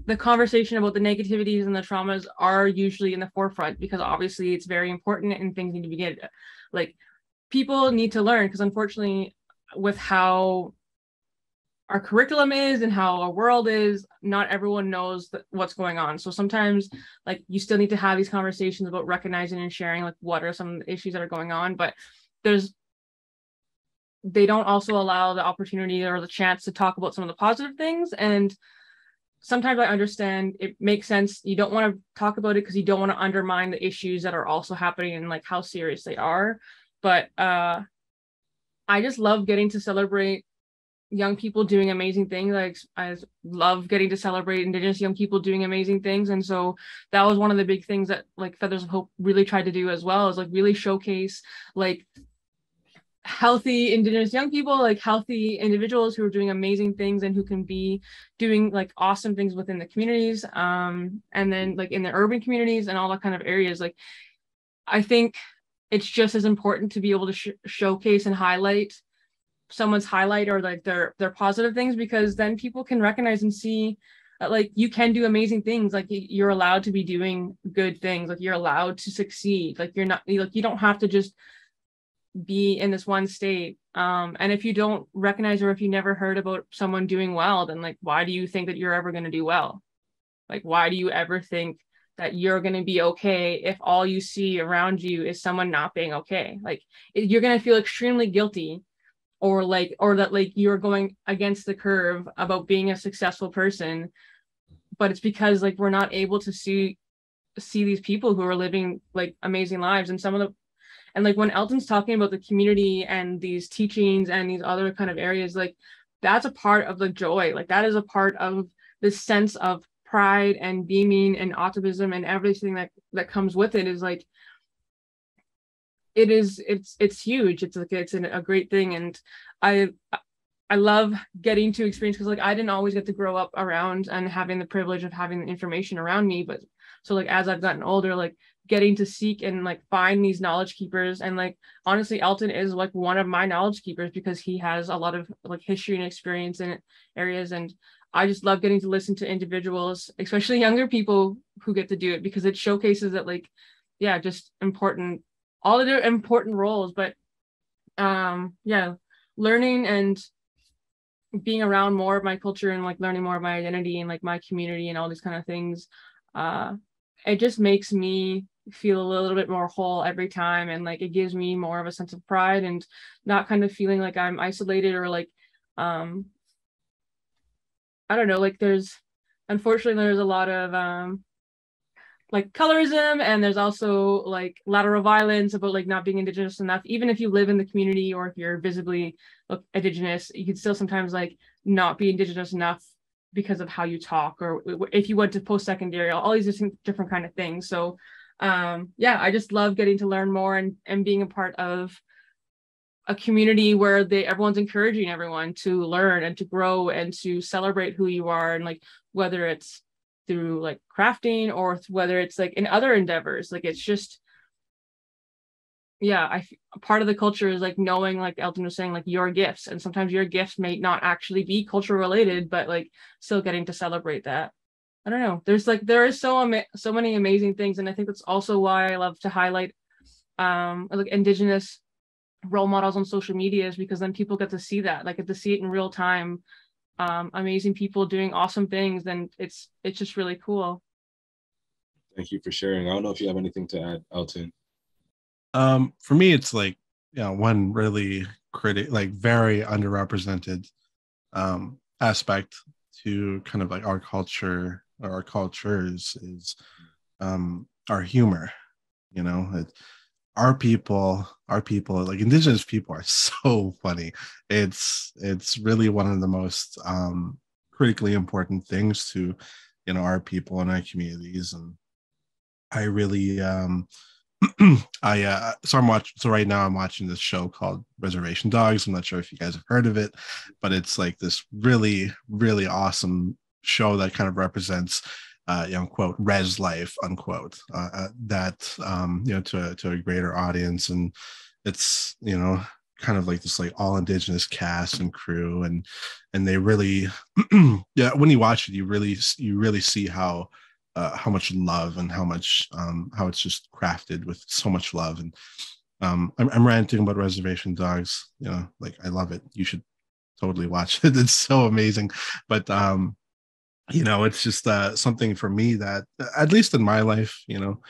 the conversation about the negativities and the traumas are usually in the forefront, because obviously it's very important and things need to be good. Like, people need to learn, because unfortunately, with how our curriculum is and how our world is, not everyone knows what's going on. So sometimes like you still need to have these conversations about recognizing and sharing like what are some of the issues that are going on, but they don't also allow the opportunity or the chance to talk about some of the positive things. And sometimes I understand it makes sense. You don't want to talk about it because you don't want to undermine the issues that are also happening and like how serious they are. But I just love getting to celebrate young people doing amazing things. Like, I love getting to celebrate Indigenous young people doing amazing things. And so that was one of the big things that like Feathers of Hope really tried to do as well, is like really showcase like healthy Indigenous young people, like healthy individuals who are doing amazing things and who can be doing like awesome things within the communities, and then like in the urban communities and all that kind of areas. Like I think it's just as important to be able to showcase and highlight someone's highlight or like their positive things, because then people can recognize and see like you can do amazing things, like you're allowed to be doing good things, like you're allowed to succeed, like you're not like you don't have to just be in this one state. And if you don't recognize, or if you never heard about someone doing well, then like why do you think that you're ever going to do well? Like why do you ever think that you're going to be okay if all you see around you is someone not being okay? Like you're going to feel extremely guilty, or that like you're going against the curve about being a successful person. But it's because like we're not able to see these people who are living like amazing lives. And some of the, and like when Elton's talking about the community and these teachings and these other kind of areas, like that's a part of the joy. Like that is a part of this sense of pride and beaming and optimism and everything that comes with it. Is like it's huge. It's like it's a great thing. And I love getting to experience, because like I didn't always get to grow up around and having the privilege of having the information around me. But so like as I've gotten older, like getting to seek and like find these knowledge keepers, and like honestly Elton is like one of my knowledge keepers because he has a lot of like history and experience in areas. And I just love getting to listen to individuals, especially younger people, who get to do it, because it showcases that like yeah, just important, all of their important roles. But yeah, learning and being around more of my culture and like learning more of my identity and like my community and all these kind of things, it just makes me feel a little bit more whole every time. And like it gives me more of a sense of pride and not kind of feeling like I'm isolated, or like I don't know, like unfortunately there's a lot of like colorism, and there's also like lateral violence about like not being Indigenous enough. Even if you live in the community, or if you're visibly Indigenous, you can still sometimes like not be Indigenous enough because of how you talk, or if you went to post-secondary, all these different kind of things. So yeah, I just love getting to learn more and being a part of a community where everyone's encouraging everyone to learn and to grow and to celebrate who you are. And like whether it's through like crafting, or whether it's like in other endeavors, like it's just yeah, part of the culture is like knowing, like Elton was saying, like your gifts, and sometimes your gifts may not actually be culture related, but like still getting to celebrate that. I don't know, there is so many amazing things. And I think that's also why I love to highlight like Indigenous role models on social media, is because then people get to see that, like get to see it in real time. Amazing people doing awesome things, and it's just really cool. Thank you for sharing. I don't know if you have anything to add, Elton. For me, it's like, you know, one really like very underrepresented aspect to kind of like our culture or our cultures is our humor. You know, our people, like Indigenous people, are so funny. It's really one of the most critically important things to, you know, our people and our communities. And I really so right now I'm watching this show called Reservation Dogs. I'm not sure if you guys have heard of it, but it's like this really, really awesome show that kind of represents you know, quote, res life, unquote, that you know, to a greater audience. And it's, you know, kind of like this like all Indigenous cast and crew, and they really yeah, when you watch it, you really see how much love, and how it's just crafted with so much love. And I'm ranting about Reservation Dogs, you know, like I love it. You should totally watch it. It's so amazing. But you know, it's just something for me that, at least in my life, you know,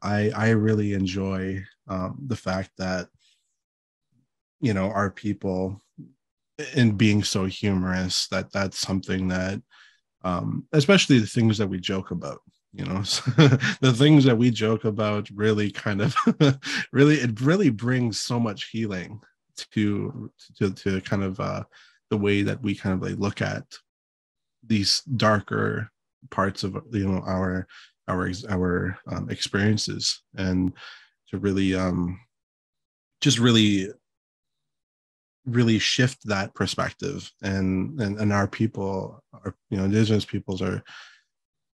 I really enjoy the fact that, you know, our people, in being so humorous, that's something that especially the things that we joke about, you know, the things that we joke about really kind of it really brings so much healing to kind of the way that we kind of like look at these darker parts of, you know, our experiences, and to really just really really shift that perspective. And our people, our Indigenous peoples are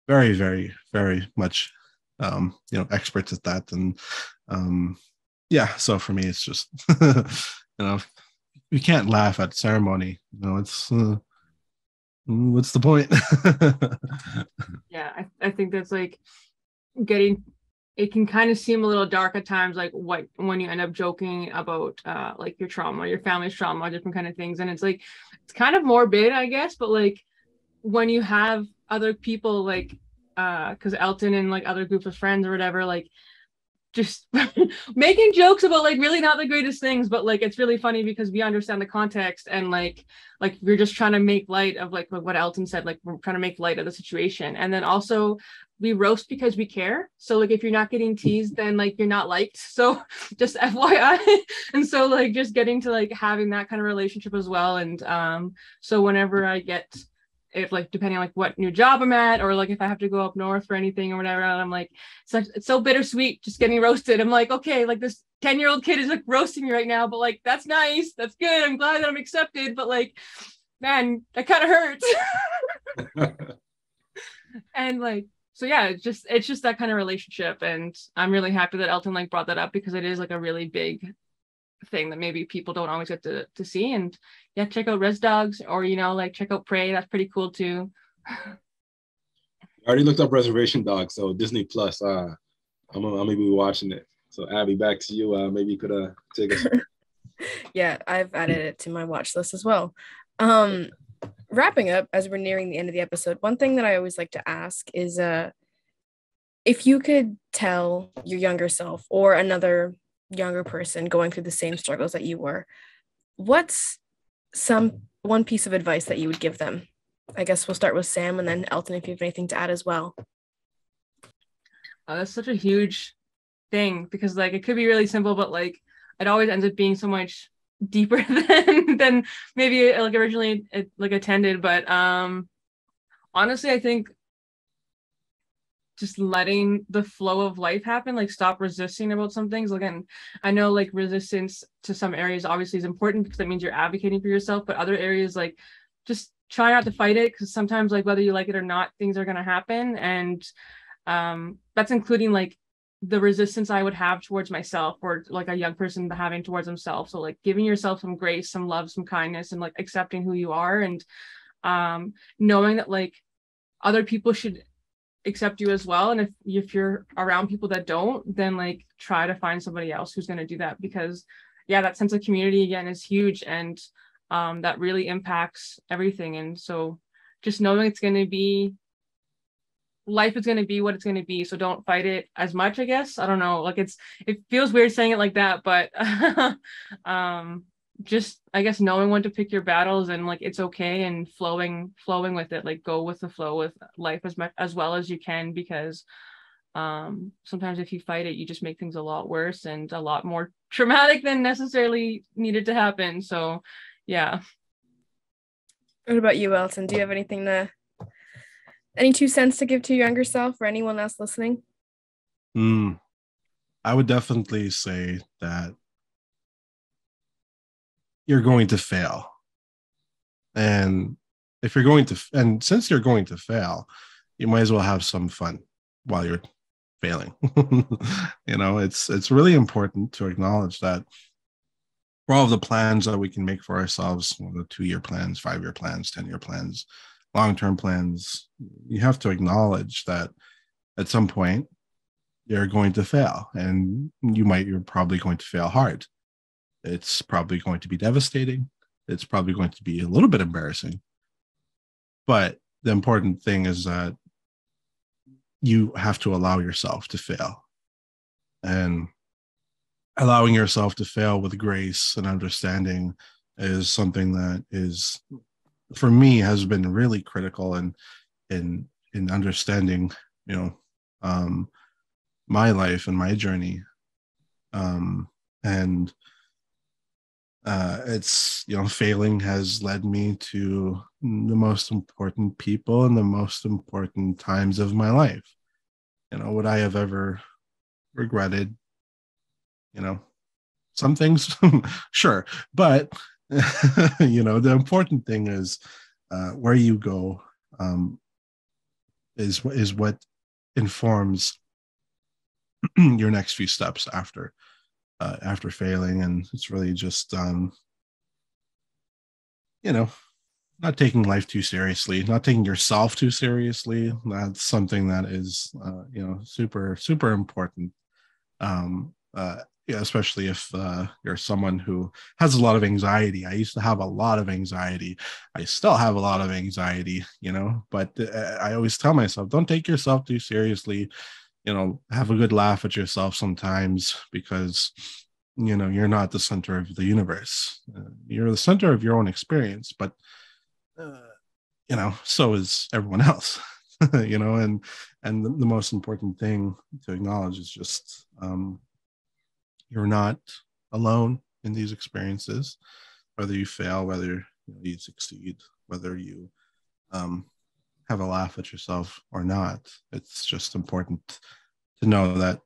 very, very, very much experts at that. And so for me, it's just you can't laugh at ceremony. It's what's the point? Yeah, I think that's like it can kind of seem a little dark at times, like when you end up joking about like your trauma, your family's trauma, different kind of things. And it's kind of morbid, I guess, but like when you have other people like because Elton and like other groups of friends or whatever, like just making jokes about like really not the greatest things, but like it's really funny because we understand the context, and like we're just trying to make light of like what Elton said, like we're trying to make light of the situation. And then also we roast because we care. So like if you're not getting teased, then like you're not liked. So just FYI. And so like just getting to like having that kind of relationship as well. And so whenever I get, if like depending on like what new job I'm at, or like if I have to go up north for anything or whatever, I'm like, it's so bittersweet just getting roasted. I'm like, okay, like this 10-year-old kid is like roasting me right now, but like that's nice, that's good, I'm glad that I'm accepted, but like, man, that kind of hurts. And like, so yeah, it's just that kind of relationship. And I'm really happy that Elton like brought that up, because it is like a really big thing that maybe people don't always get to see. And yeah, check out Res Dogs, or like check out Prey, that's pretty cool too. I already looked up Reservation Dogs, so Disney Plus. I'm gonna be watching it. So Abby, back to you. Maybe you could take us. Yeah, I've added it to my watch list as well. Wrapping up, as we're nearing the end of the episode, one thing that I always like to ask is if you could tell your younger self or another younger person going through the same struggles that you were, what's one piece of advice that you would give them? I guess we'll start with Sam, and then Elton, if you have anything to add as well. That's such a huge thing, because like it could be really simple, but like it always ends up being so much deeper than maybe like originally it like attended. But honestly, I think just letting the flow of life happen, like stop resisting about some things. Again, I know like resistance to some areas obviously is important, because that means you're advocating for yourself, but other areas, like just try not to fight it, because sometimes like whether you like it or not, things are going to happen. And that's including like the resistance I would have towards myself, or like a young person having towards themselves. So like giving yourself some grace, some love, some kindness, and like accepting who you are, and knowing that like other people should accept you as well. And if you're around people that don't, then like try to find somebody else who's going to do that, because yeah, that sense of community again is huge, and that really impacts everything. And so just knowing life is going to be what it's going to be, so don't fight it as much, I guess. I don't know, like it feels weird saying it like that, but just I guess knowing when to pick your battles, and like it's okay, and flowing with it, like go with the flow with life as well as you can, because sometimes if you fight it, you just make things a lot worse and a lot more traumatic than necessarily needed to happen. So yeah. What about you, Elton? Do you have any 2 cents to give to your younger self, or anyone else listening? I would definitely say that you're going to fail. And since you're going to fail, you might as well have some fun while you're failing. It's really important to acknowledge that for all of the plans that we can make for ourselves, the 2-year plans, 5-year plans, 10-year plans, long-term plans, you have to acknowledge that at some point you're going to fail, and you're probably going to fail hard. It's probably going to be devastating. It's probably going to be a little bit embarrassing. But the important thing is that you have to allow yourself to fail, and allowing yourself to fail with grace and understanding is something that is, for me, has been really critical in understanding, my life and my journey. It's, failing has led me to the most important people and the most important times of my life. Would I have ever regretted, some things? Sure. But The important thing is where you go is what informs your next few steps after failing. And it's really just not taking life too seriously, not taking yourself too seriously. That's something that is super super important. Yeah, especially if you're someone who has a lot of anxiety. I used to have a lot of anxiety. I still have a lot of anxiety, but I always tell myself, don't take yourself too seriously. Have a good laugh at yourself sometimes, because you're not the center of the universe. You're the center of your own experience, but so is everyone else. And the most important thing to acknowledge is just you're not alone in these experiences, whether you fail, whether you succeed, whether you have a laugh at yourself or not. It's just important to know that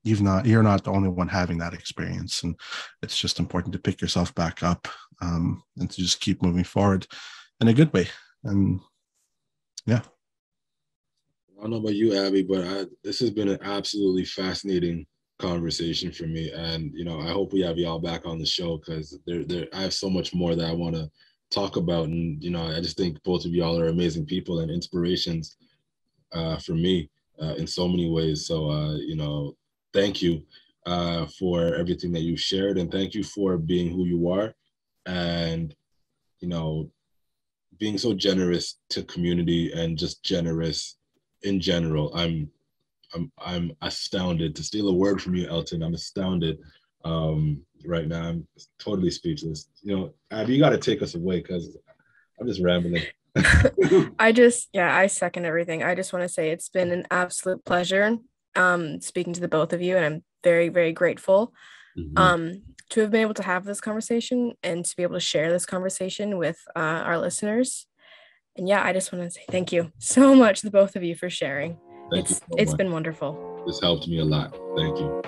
you're not the only one having that experience, and it's just important to pick yourself back up and to just keep moving forward in a good way. And yeah. I don't know about you, Abby, but this has been an absolutely fascinating conversation for me. And, I hope we have y'all back on the show, because I have so much more that I want to talk about. And, I just think both of y'all are amazing people and inspirations for me in so many ways. So, thank you for everything that you shared, and thank you for being who you are, and, being so generous to community and just generous in general. I'm astounded, to steal a word from you, Elton. I'm astounded right now. I'm totally speechless. Abby, you got to take us away, because I'm just rambling. I second everything. I just want to say it's been an absolute pleasure speaking to the both of you, and I'm very, very grateful to have been able to have this conversation and to be able to share this conversation with our listeners. And I just want to say thank you so much, the both of you, for sharing. It's been wonderful. This helped me a lot. Thank you.